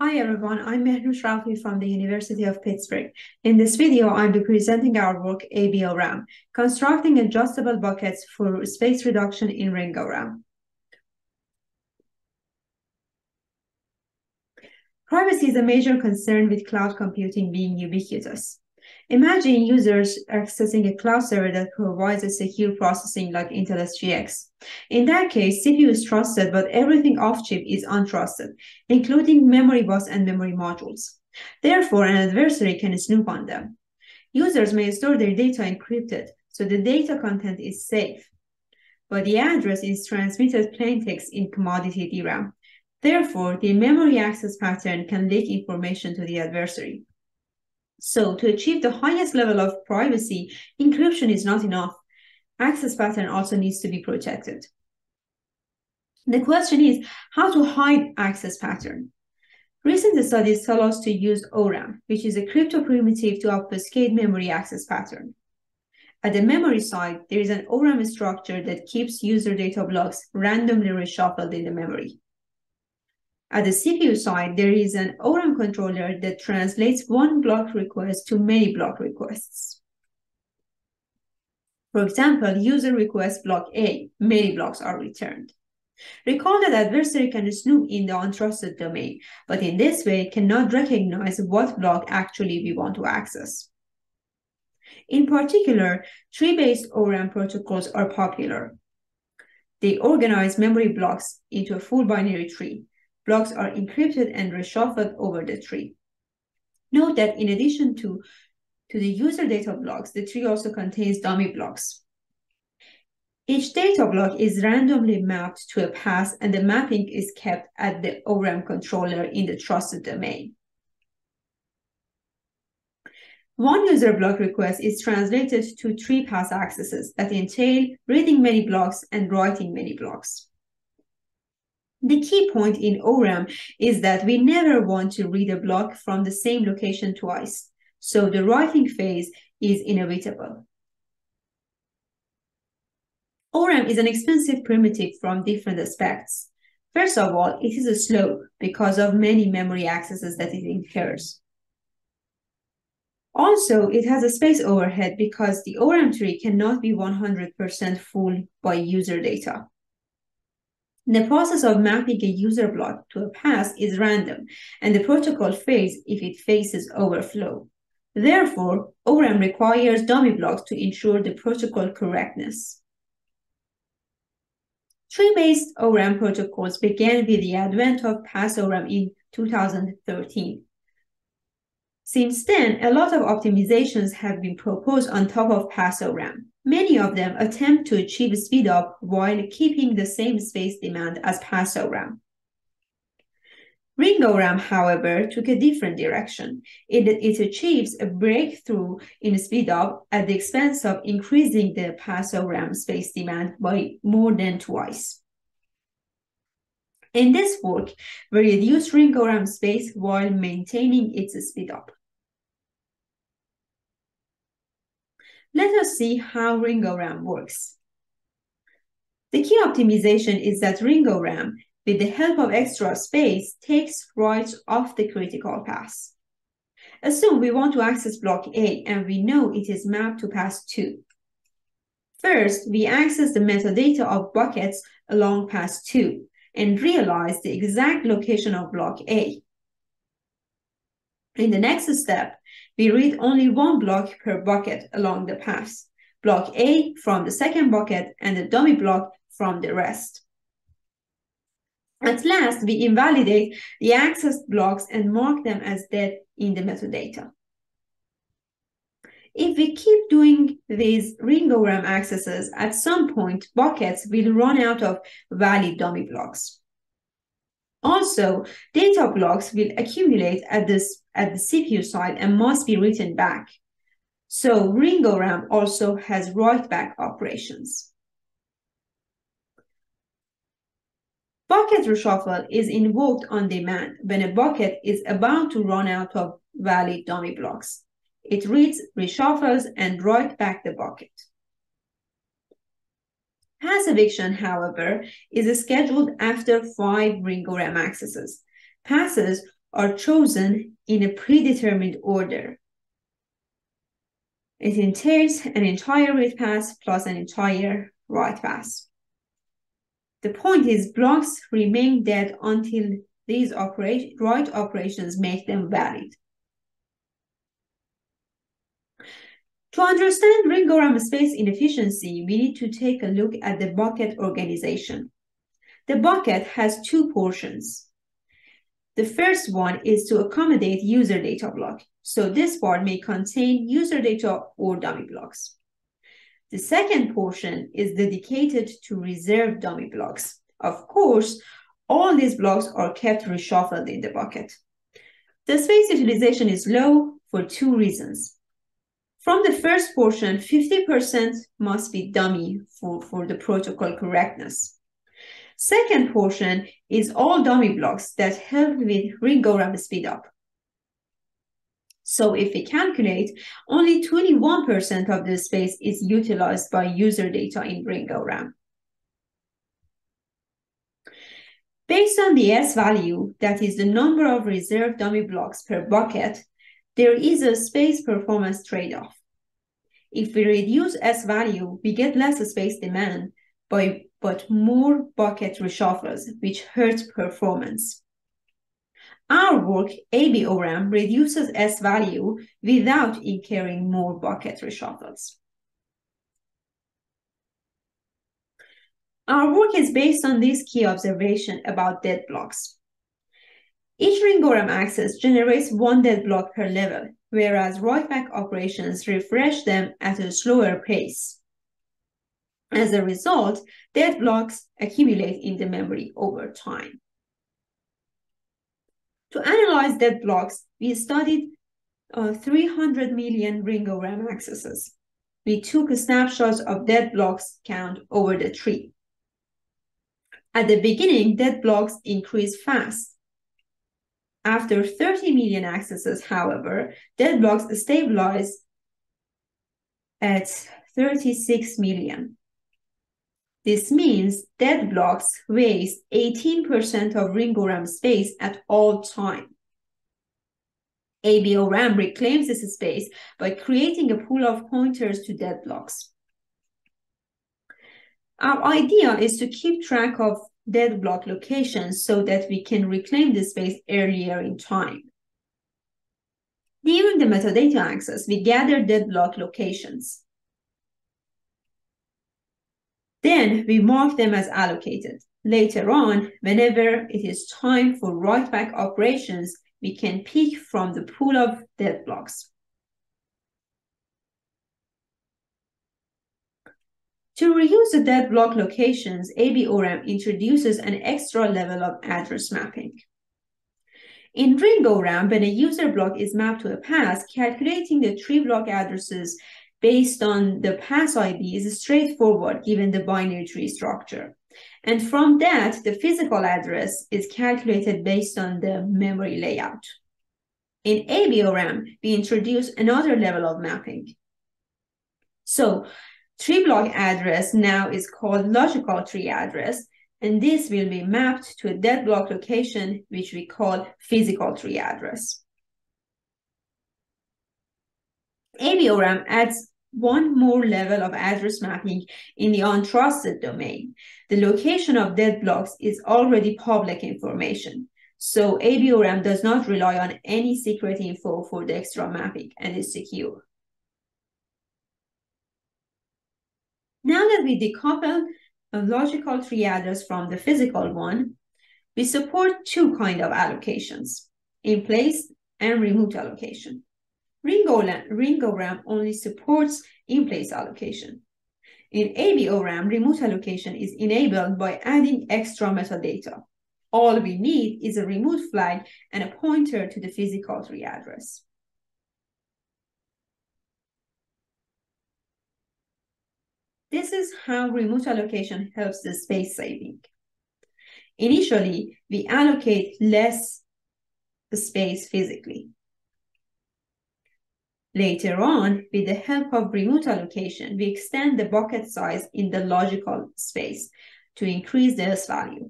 Hi everyone, I'm Mehrnoush Rafi from the University of Pittsburgh. In this video, I'll be presenting our work AB-ORAM, constructing adjustable buckets for space reduction in ring ORAM. Privacy is a major concern with cloud computing being ubiquitous. Imagine users accessing a cloud server that provides a secure processing like Intel SGX. In that case, CPU is trusted, but everything off-chip is untrusted, including memory bus and memory modules. Therefore, an adversary can snoop on them. Users may store their data encrypted, so the data content is safe, but the address is transmitted plain text in commodity DRAM. Therefore, the memory access pattern can leak information to the adversary. So to achieve the highest level of privacy, encryption is not enough. Access pattern also needs to be protected. The question is how to hide access pattern. Recent studies tell us to use ORAM, which is a crypto primitive to obfuscate memory access pattern. At the memory side, there is an ORAM structure that keeps user data blocks randomly reshuffled in the memory. At the CPU side, there is an ORAM controller that translates one block request to many block requests. For example, user requests block A, many blocks are returned. Recall that adversary can snoop in the untrusted domain, but in this way cannot recognize what block actually we want to access. In particular, tree-based ORAM protocols are popular. They organize memory blocks into a full binary tree. Blocks are encrypted and reshuffled over the tree. Note that in addition to the user data blocks, the tree also contains dummy blocks. Each data block is randomly mapped to a path, and the mapping is kept at the ORAM controller in the trusted domain. One user block request is translated to three path accesses that entail reading many blocks and writing many blocks. The key point in ORAM is that we never want to read a block from the same location twice, so the writing phase is inevitable. ORAM is an expensive primitive from different aspects. First of all, it is slow because of many memory accesses that it incurs. Also, it has a space overhead because the ORAM tree cannot be 100% full by user data. The process of mapping a user block to a path is random, and the protocol fails if it faces overflow. Therefore, ORAM requires dummy blocks to ensure the protocol correctness. Tree-based ORAM protocols began with the advent of PassORAM in 2013. Since then, a lot of optimizations have been proposed on top of PassORAM. Many of them attempt to achieve speed up while keeping the same space demand as PassORAM. Ring ORAM, however, took a different direction. It achieves a breakthrough in speed up at the expense of increasing the PassORAM space demand by more than twice. In this work, we reduce ring ORAM space while maintaining its speed up. Let us see how ring ORAM works. The key optimization is that ring ORAM, with the help of extra space, takes writes off the critical path. Assume we want to access block A and we know it is mapped to path 2. First, we access the metadata of buckets along path 2 and realize the exact location of block A. In the next step, we read only one block per bucket along the path, block A from the second bucket and the dummy block from the rest. At last, we invalidate the accessed blocks and mark them as dead in the metadata. If we keep doing these ring ORAM accesses, at some point, buckets will run out of valid dummy blocks. Also, data blocks will accumulate at the CPU side and must be written back. So ring ORAM also has write-back operations. Bucket reshuffle is invoked on demand when a bucket is about to run out of valid dummy blocks. It reads, reshuffles, and writes back the bucket. Pass eviction, however, is scheduled after 5 ring ORAM accesses. Passes are chosen in a predetermined order. It entails an entire read pass plus an entire write pass. The point is blocks remain dead until these write operations make them valid. To understand ring-ORAM space inefficiency, we need to take a look at the bucket organization. The bucket has two portions. The first one is to accommodate user data block, so this part may contain user data or dummy blocks. The second portion is dedicated to reserved dummy blocks. Of course, all these blocks are kept reshuffled in the bucket. The space utilization is low for two reasons. From the first portion, 50% must be dummy for the protocol correctness. Second portion is all dummy blocks that help with ring-ORAM speedup. So if we calculate, only 21% of the space is utilized by user data in ring-ORAM. Based on the S value, that is the number of reserved dummy blocks per bucket, there is a space performance trade-off. If we reduce S value, we get less space demand, but more bucket reshuffles, which hurts performance. Our work, AB-ORAM, reduces S value without incurring more bucket reshuffles. Our work is based on this key observation about dead blocks. Each ring-ORAM access generates one dead block per level, whereas write-back operations refresh them at a slower pace. As a result, dead blocks accumulate in the memory over time. To analyze dead blocks, we studied 300 million ring-ORAM accesses. We took snapshots of dead blocks count over the tree. At the beginning, dead blocks increase fast. After 30 million accesses, however, dead blocks stabilize at 36 million. This means dead blocks waste 18% of ring-ORAM space at all time. AB-ORAM reclaims this space by creating a pool of pointers to dead blocks. Our idea is to keep track of dead block locations so that we can reclaim the space earlier in time. During the metadata access, we gather dead block locations. Then we mark them as allocated. Later on, whenever it is time for write-back operations, we can pick from the pool of dead blocks. To reuse the dead block locations, AB-ORAM introduces an extra level of address mapping. In ring-ORAM, when a user block is mapped to a pass, calculating the tree block addresses based on the pass ID is straightforward given the binary tree structure. And from that, the physical address is calculated based on the memory layout. In AB-ORAM, we introduce another level of mapping. So, tree block address now is called logical tree address, and this will be mapped to a dead block location, which we call physical tree address. AB-ORAM adds one more level of address mapping in the untrusted domain. The location of dead blocks is already public information, so AB-ORAM does not rely on any secret info for the extra mapping and is secure. Now that we decouple a logical tree address from the physical one, we support two kinds of allocations, in place and remote allocation. ring-ORAM only supports in-place allocation. In AB-ORAM, remote allocation is enabled by adding extra metadata. All we need is a remote flag and a pointer to the physical tree address. This is how remote allocation helps the space saving. Initially, we allocate less space physically. Later on, with the help of remote allocation, we extend the bucket size in the logical space to increase the S value.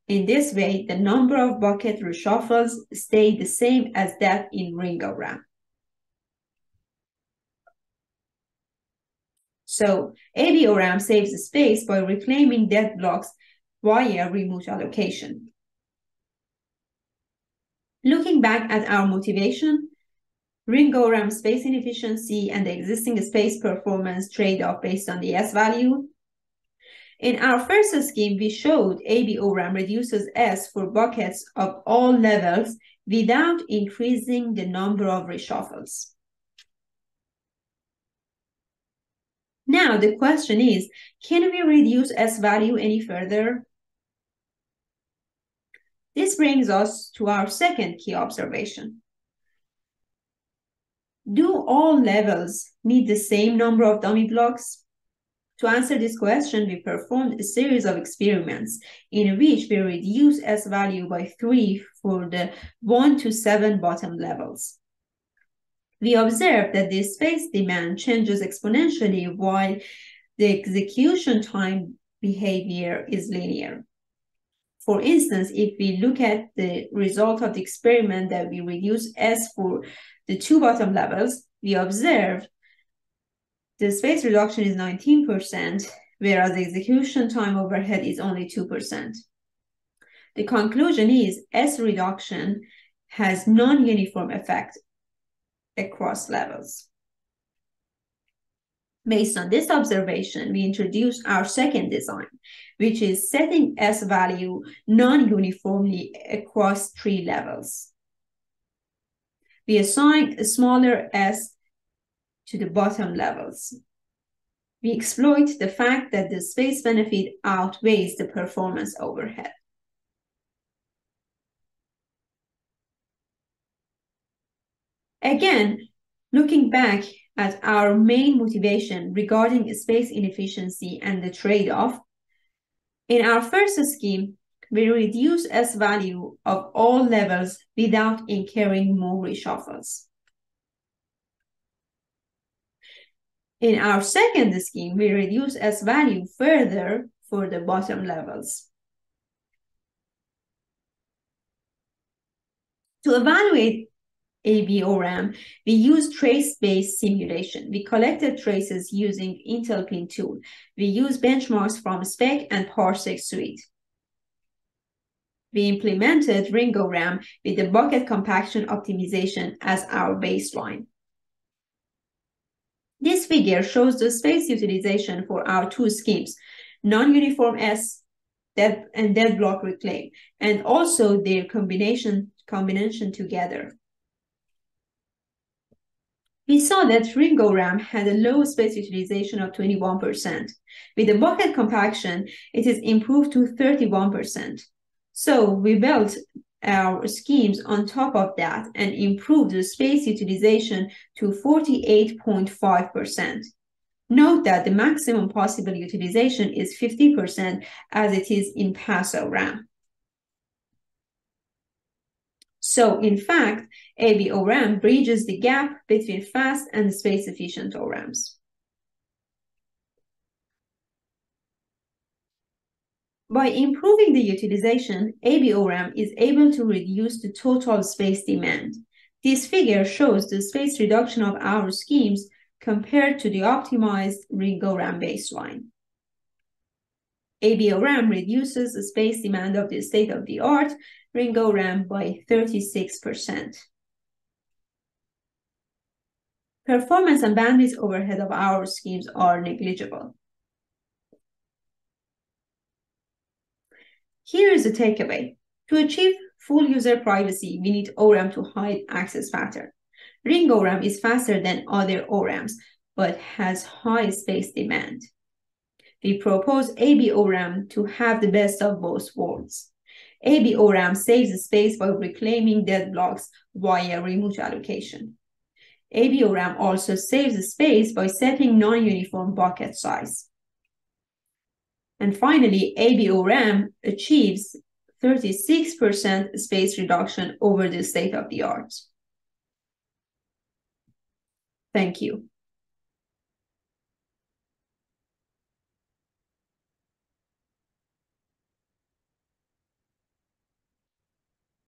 In this way, the number of bucket reshuffles stay the same as that in ring ORAM. So AB-ORAM saves space by reclaiming dead blocks via remote allocation. Looking back at our motivation, ring ORAM space inefficiency and the existing space performance trade-off based on the S value. In our first scheme, we showed AB-ORAM reduces S for buckets of all levels without increasing the number of reshuffles. Now the question is, can we reduce S value any further? This brings us to our second key observation. Do all levels need the same number of dummy blocks? To answer this question, we performed a series of experiments in which we reduced S value by 3 for the 1 to 7 bottom levels. We observed that the space demand changes exponentially while the execution time behavior is linear. For instance, if we look at the result of the experiment that we reduce S for the 2 bottom levels, we observe the space reduction is 19%, whereas the execution time overhead is only 2%. The conclusion is S reduction has non-uniform effect across levels. Based on this observation, we introduced our second design, which is setting S value non-uniformly across 3 levels. We assign a smaller S to the bottom levels. We exploit the fact that the space benefit outweighs the performance overhead. Again, looking back at our main motivation regarding space inefficiency and the trade-off, in our first scheme, we reduce S value of all levels without incurring more reshuffles. In our second scheme, we reduce S value further for the bottom levels. To evaluate AB-ORAM, we used trace-based simulation. We collected traces using Intel Pin tool. We used benchmarks from Spec and Parsec suite. We implemented ring ORAM with the bucket compaction optimization as our baseline. This figure shows the space utilization for our 2 schemes, non-uniform S and dead block reclaim, and also their combination together. We saw that ring ORAM had a low space utilization of 21%. With the bucket compaction, it is improved to 31%. So we built our schemes on top of that and improved the space utilization to 48.5%. Note that the maximum possible utilization is 50% as it is in past ORAM. So in fact, AB-ORAM bridges the gap between fast and space-efficient ORAMs. By improving the utilization, AB-ORAM is able to reduce the total space demand. This figure shows the space reduction of our schemes compared to the optimized ring ORAM baseline. AB-ORAM reduces the space demand of the state-of-the-art ring ORAM by 36%. Performance and bandwidth overhead of our schemes are negligible. Here is the takeaway. To achieve full user privacy, we need ORAM to hide access pattern. Ring ORAM is faster than other ORAMs, but has high space demand. We propose AB-ORAM to have the best of both worlds. AB-ORAM saves space by reclaiming dead blocks via remote allocation. AB-ORAM also saves space by setting non-uniform bucket size. And finally, AB-ORAM achieves 36% space reduction over the state-of-the-art. Thank you.